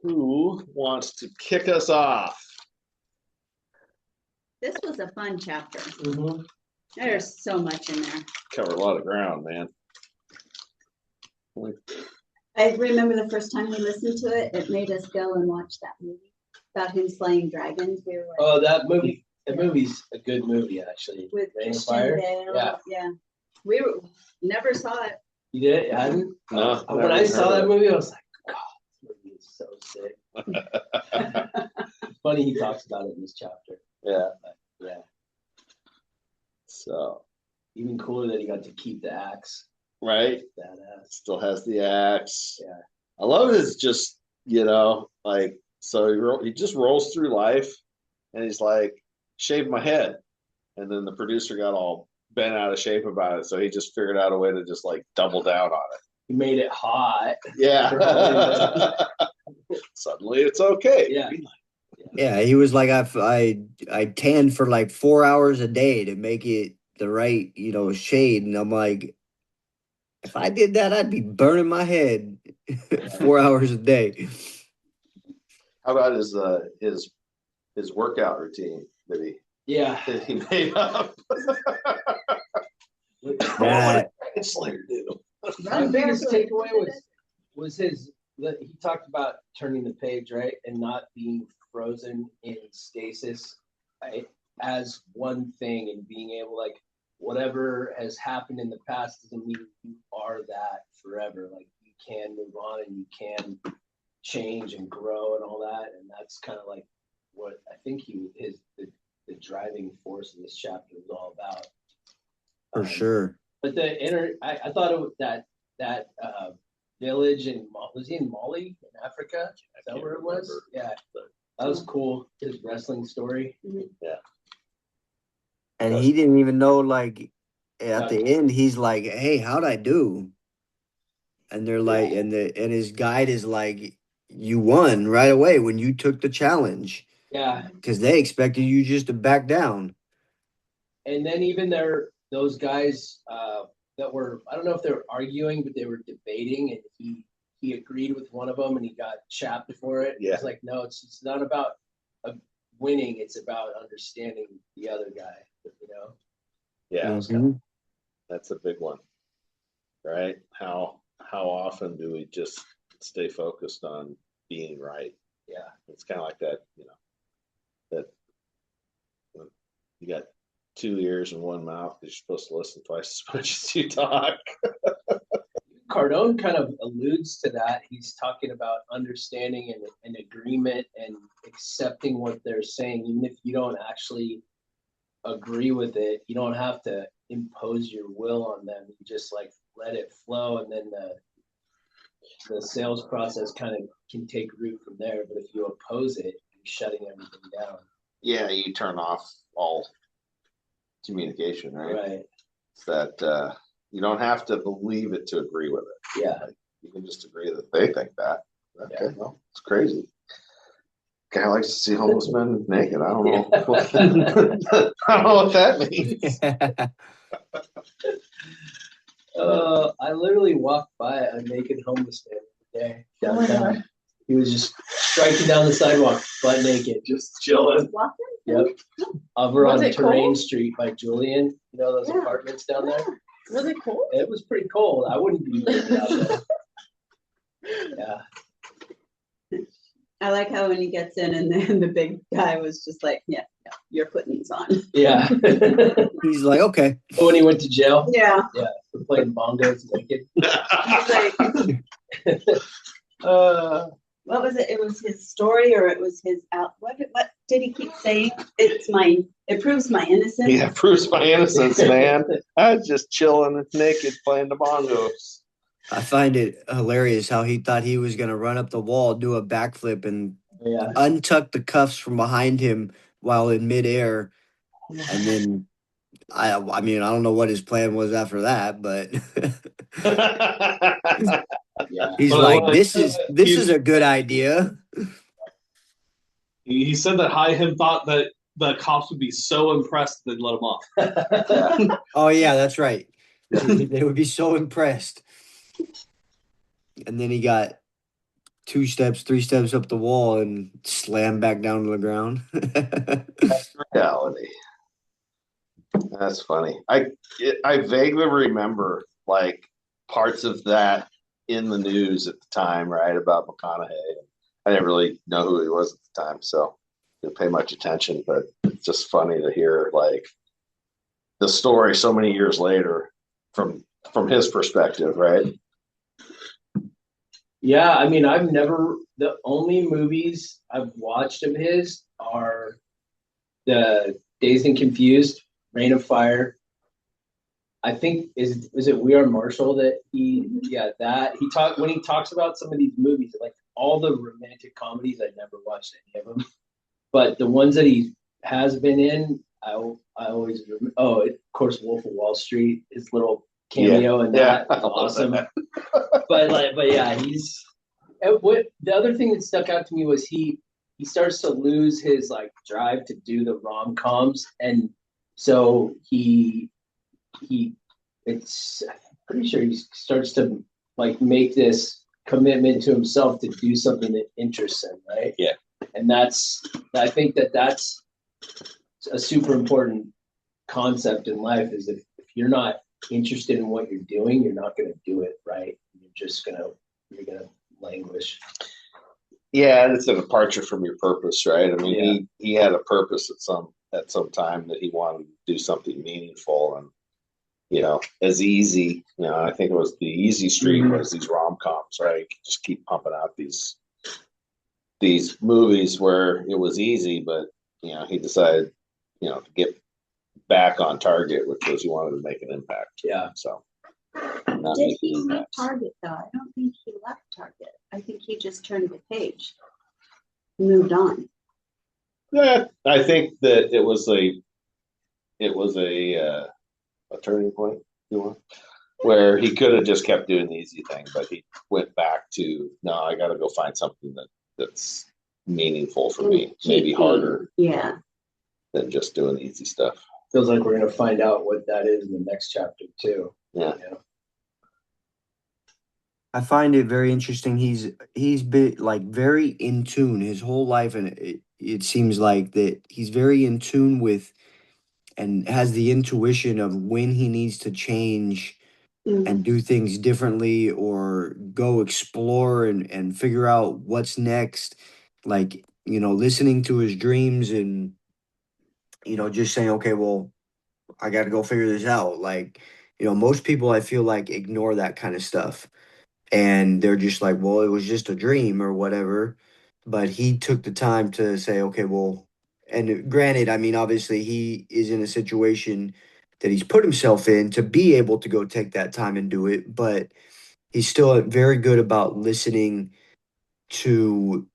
Who wants to kick us off? This was a fun chapter. Mm-hmm. There's so much in there. Cover a lot of ground, man. I remember the first time we listened to it, it made us go and watch that movie about him slaying dragons. We were like, Oh, that movie. That movie's a good movie, actually. with Rain of Christian Fire. Bale. Yeah. We never saw it. You did it? I hadn't? No. When I saw that movie, I was like, God, this movie is so sick. Funny he talks about it in this chapter. Yeah. But, yeah. So. Even cooler that he got to keep the axe. Right. Badass. Still has the axe. Yeah. I love his just, like, so he just rolls through life and he's like, shave my head. And then the producer got all bent out of shape about it. So he just figured out a way to just like double down on it. He made it hot. Yeah. Suddenly it's okay. Yeah. Yeah, he was like, I tanned for like 4 hours a day to make it the right, shade. And I'm like, if I did that, I'd be burning my head 4 hours a day. How about his workout routine that he made up? That, Slayer do. My biggest takeaway was he talked about turning the page, right, and not being frozen in stasis, right, as one thing, and being able, like, whatever has happened in the past doesn't mean you are that forever. Like, you can move on and you can change and grow and all that, and that's kind of like what I think the driving force of this chapter was all about. for sure. But I thought it was that village was he in Mali in Africa? Is that where it was? Remember. Yeah, that was cool. His wrestling story. Yeah. And he didn't even know, like, at the end, he's like, hey, how'd I do? And they're like, and his guide is like, you won right away when you took the challenge. Yeah. Because they expected you just to back down. And then even those guys that were, I don't know if they were arguing, but they were debating, and he agreed with one of them, and he got chapped for it. Yeah. It's like, no, it's not about winning. It's about understanding the other guy. Yeah. Mhm. That's a big one. Right? How often do we just stay focused on being right? Yeah. It's kind of like that, that you got 2 ears and 1 mouth because you're supposed to listen twice as much as you talk. Cardone kind of alludes to that. He's talking about understanding and agreement and accepting what they're saying, even if you don't actually agree with it. You don't have to impose your will on them. You just like let it flow, and then the sales process kind of can take root from there. But if you oppose it, you're shutting everything down. Yeah, you turn off all communication, right? Right. It's that you don't have to believe it to agree with it. Yeah. Like, you can just agree that they think that. Okay, Yeah. well, it's crazy. Guy likes to see homeless men naked. I don't know. Yeah. I don't know what that means. I literally walked by a naked homeless man the other day downtown. He was just striking down the sidewalk, butt naked, just chilling. Walking? Yep. Over Was on it Terrain cold? Street by Julian. You know those Yeah. apartments down there? Was it cool? It was pretty cold. I wouldn't be naked out there. Yeah. I like how when he gets in and then the big guy was just like, yeah, you're putting these on. Yeah. He's like, okay. When he went to jail, Yeah. for playing bongos naked. He's like, what was it? It was his story, or it was his out. What did he keep saying? It proves my innocence. Yeah, proves my innocence, man. I was just chilling naked playing the bongos. I find it hilarious how he thought he was going to run up the wall, do a backflip, and Yeah. untuck the cuffs from behind him while in midair. And then, I mean, I don't know what his plan was after that, but Yeah. he's Well, like, like, this is a good idea. He said that him thought that the cops would be so impressed they'd let him off. Oh, yeah, that's right. They would be so impressed. And then he got 2 steps, 3 steps up the wall and slam back down to the ground. Reality. That's funny. I vaguely remember like parts of that in the news at the time, right, about McConaughey. I didn't really know who he was at the time, so didn't pay much attention. But it's just funny to hear like the story so many years later from his perspective, right? Yeah, I mean, the only movies I've watched of his are the Dazed and Confused, Reign of Fire. I think is it We Are Marshall that when he talks about some of these movies, like all the romantic comedies, I never watched any of them, but the ones that he has been in, I always remember. Oh, of course, Wolf of Wall Street, his little cameo in that was awesome. But yeah, what the other thing that stuck out to me was he starts to lose his like drive to do the rom-coms, and so it's I'm pretty sure he starts to like make this commitment to himself to do something that interests him, right? Yeah. And I think that's a super important concept in life, is if you're not interested in what you're doing, you're not going to do it right. You're gonna languish. Yeah, and it's a departure from your purpose, right? I mean, he had a purpose at some time that he wanted to do something meaningful, and as easy, I think it was the easy street was these rom-coms, right? You could just keep pumping out these movies where it was easy, but he decided, to get back on target, which was he wanted to make an impact. Yeah. So Did he leave Target though? I don't think he left Target. I think he just turned the page, moved on. Yeah, I think that it was a turning point, where he could have just kept doing the easy thing, but he went back to, no, I got to go find something that's meaningful for me, maybe harder, than just doing the easy stuff. Feels like we're gonna find out what that is in the next chapter too. Yeah. I find it very interesting. He's been like very in tune his whole life, and it seems like that he's very in tune with and has the intuition of when he needs to change and do things differently or go explore and figure out what's next. Like, listening to his dreams and, just saying, okay, well, I got to go figure this out. Like, most people I feel like ignore that kind of stuff and they're just like, well, it was just a dream or whatever. But he took the time to say, okay, well, and granted, I mean, obviously, he is in a situation that he's put himself in to be able to go take that time and do it. But he's still very good about listening to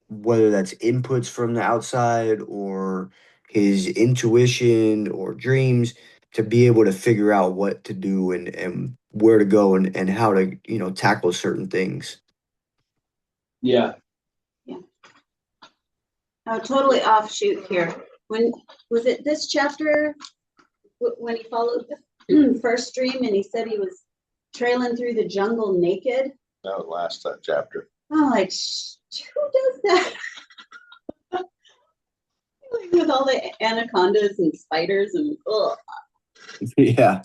whether that's inputs from the outside or his intuition or dreams to be able to figure out what to do and where to go and how to, tackle certain things. Yeah. Yeah. Oh, totally offshoot here. When was it this chapter when he followed the first dream and he said he was trailing through the jungle naked? That was last chapter. I'm like, who does that? Like with all the anacondas and spiders and ugh. Yeah.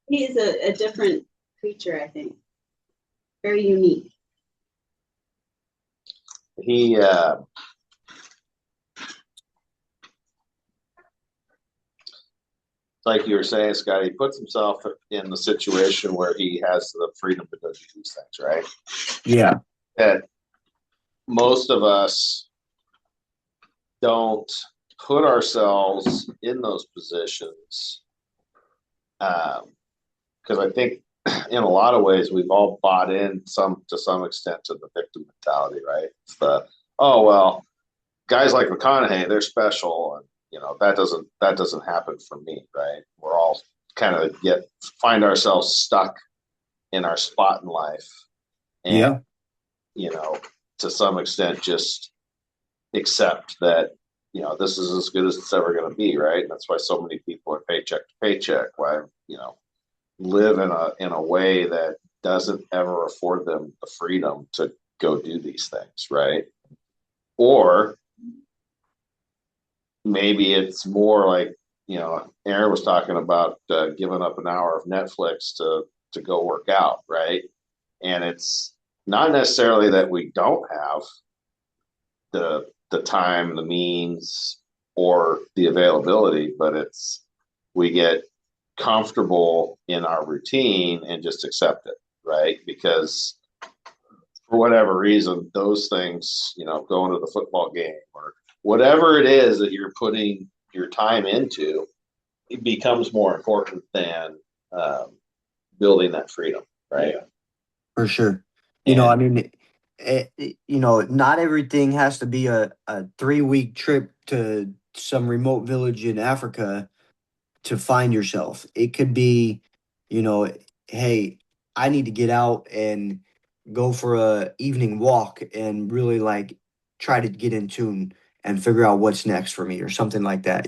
He's a different creature, I think. Very unique. He like you were saying, Scott, he puts himself in the situation where he has the freedom to go do these things, right? Yeah. That most of us don't put ourselves in those positions, because I think in a lot of ways we've all bought in to some extent to the victim mentality, right? It's oh well, guys like McConaughey, they're special, and that doesn't happen for me, right? We're all kind of find ourselves stuck in our spot in life, and to some extent just accept that this is as good as it's ever going to be, right? And that's why so many people are paycheck to paycheck. Why live in a way that doesn't ever afford them the freedom to go do these things, right? Or maybe it's more like, Aaron was talking about giving up an hour of Netflix to go work out, right? And it's not necessarily that we don't have the time, the means, or the availability, but it's we get comfortable in our routine and just accept it, right? Because for whatever reason, those things, going to the football game or whatever it is that you're putting your time into, it becomes more important than building that freedom, right? Yeah. For sure. I mean, not everything has to be a 3-week trip to some remote village in Africa to find yourself. It could be, hey, I need to get out and go for a evening walk and really like try to get in tune and figure out what's next for me or something like that.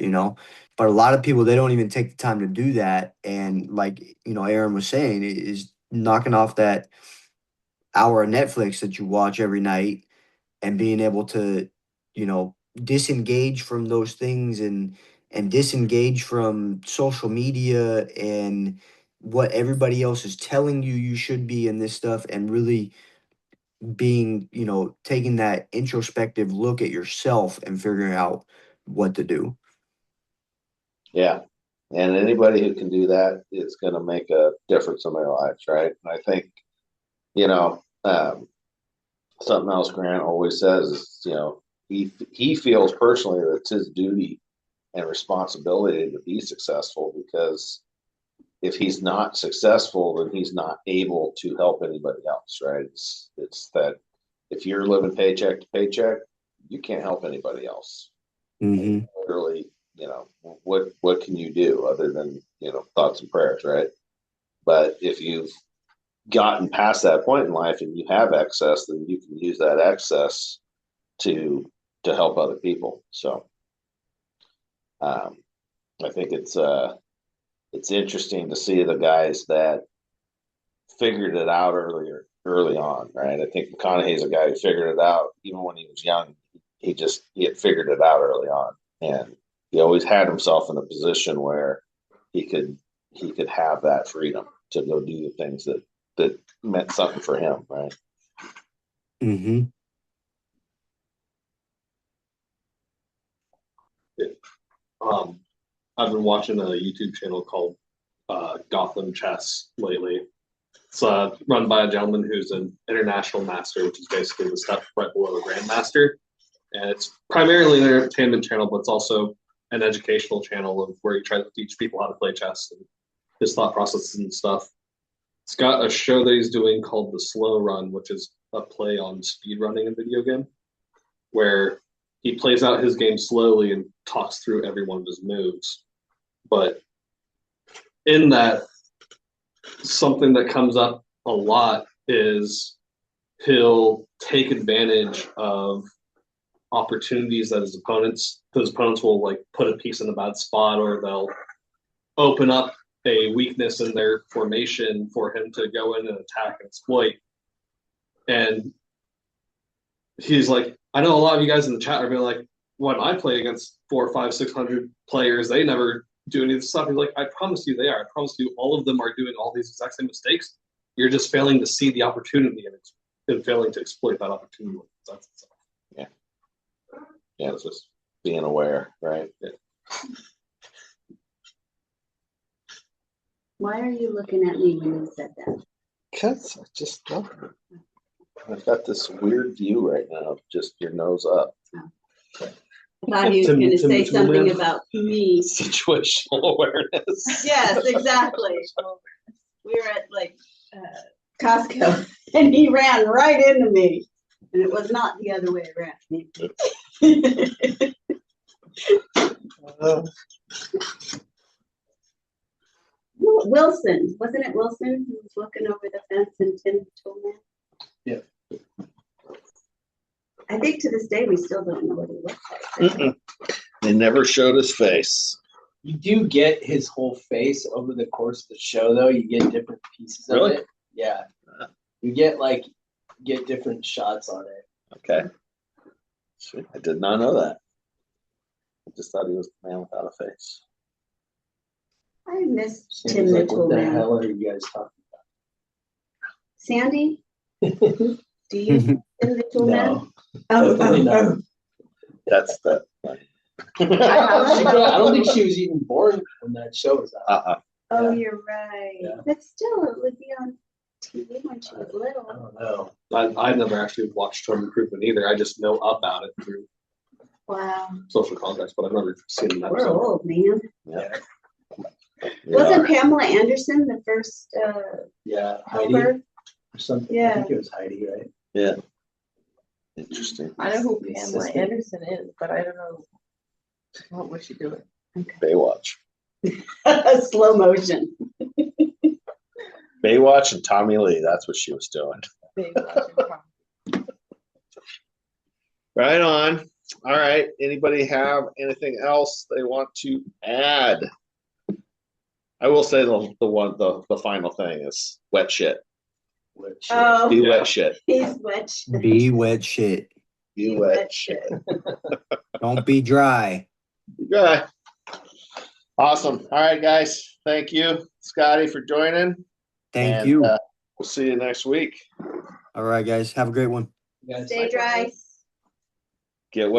But a lot of people, they don't even take the time to do that. And like, Aaron was saying, is knocking off that hour of Netflix that you watch every night and being able to, disengage from those things and disengage from social media and what everybody else is telling you should be in this stuff and really being, taking that introspective look at yourself and figuring out what to do. Yeah. And anybody who can do that is going to make a difference in their lives, right? And I think, something else Grant always says is, he feels personally that it's his duty and responsibility to be successful, because if he's not successful, then he's not able to help anybody else, right? It's that if you're living paycheck to paycheck, you can't help anybody else. Mm-hmm. Literally, what can you do other than, thoughts and prayers, right? But if you've gotten past that point in life and you have excess, then you can use that excess to help other people. So I think it's interesting to see the guys that figured it out early on, right? I think McConaughey's a guy who figured it out even when he was young. He had figured it out early on, and he always had himself in a position where he could have that freedom to go do the things that meant something for him, right? Mm-hmm. I've been watching a YouTube channel called Gotham Chess lately. It's run by a gentleman who's an international master, which is basically the step right below a grandmaster. And it's primarily an entertainment channel, but it's also an educational channel of where he tries to teach people how to play chess and his thought processes and stuff. It's got a show that he's doing called The Slow Run, which is a play on speed running in video game, where he plays out his game slowly and talks through every one of his moves. But in that, something that comes up a lot is he'll take advantage of opportunities that his opponents will like put a piece in a bad spot, or they'll open up a weakness in their formation for him to go in and attack and exploit. And he's like, I know a lot of you guys in the chat are being like, when I play against 400, 500, 600 players, they never do any of this stuff. He's like, I promise you they are. I promise you all of them are doing all these exact same mistakes. You're just failing to see the opportunity and failing to exploit that opportunity. Yeah. Yeah, it's just being aware, right? Yeah. Why are you looking at me when you said that? Because I just love it. I've got this weird view right now of just your nose up. I thought he was going to say something about me. Situational awareness. Yes, exactly. We were at like Costco, and he ran right into me, and it was not the other way around. Wilson, wasn't it Wilson who was looking over the fence and Tim told me? Yeah. I think to this day we still don't know what he looks like. They never showed his face. You do get his whole face over the course of the show, though. You get different pieces of it. Yeah. You get like get different shots on it. Okay. Sweet. I did not know that. I just thought he was the man without a face. I miss It Tim was like, Mitchell, what the man. hell are you guys talking Sandy, about? do you Tim Mitchell, man? No. Oh, Definitely oh, not. That's the. I don't think she was even born when that show was out. oh, Yeah. you're right. Yeah. But still, it would be on TV when she was I little. don't know. I never actually watched Home Improvement either. I just know about it through Wow, social contacts, but I've never seen an we're episode. old, man. Yeah. Wasn't Pamela Anderson the first Yeah, Heidi helper? or something. I Yeah. think it was Heidi, right? Yeah. Interesting. I know who The Pamela assistant. Anderson is, but I don't know what was she doing. Baywatch. Slow motion. Baywatch and Tommy Lee. That's what she was doing. Big watching. Right on. All right. Anybody have anything else they want to add? I will say the final thing is wet shit. Which Oh, Be Yeah. wet shit. he's wet. Be wet shit. Be wet shit. Don't be dry. Good. Awesome. All right, guys. Thank you, Scotty, for joining. Thank And, you. We'll see you next week. All right, guys. Have a great one. you guys Stay dry. Get wet.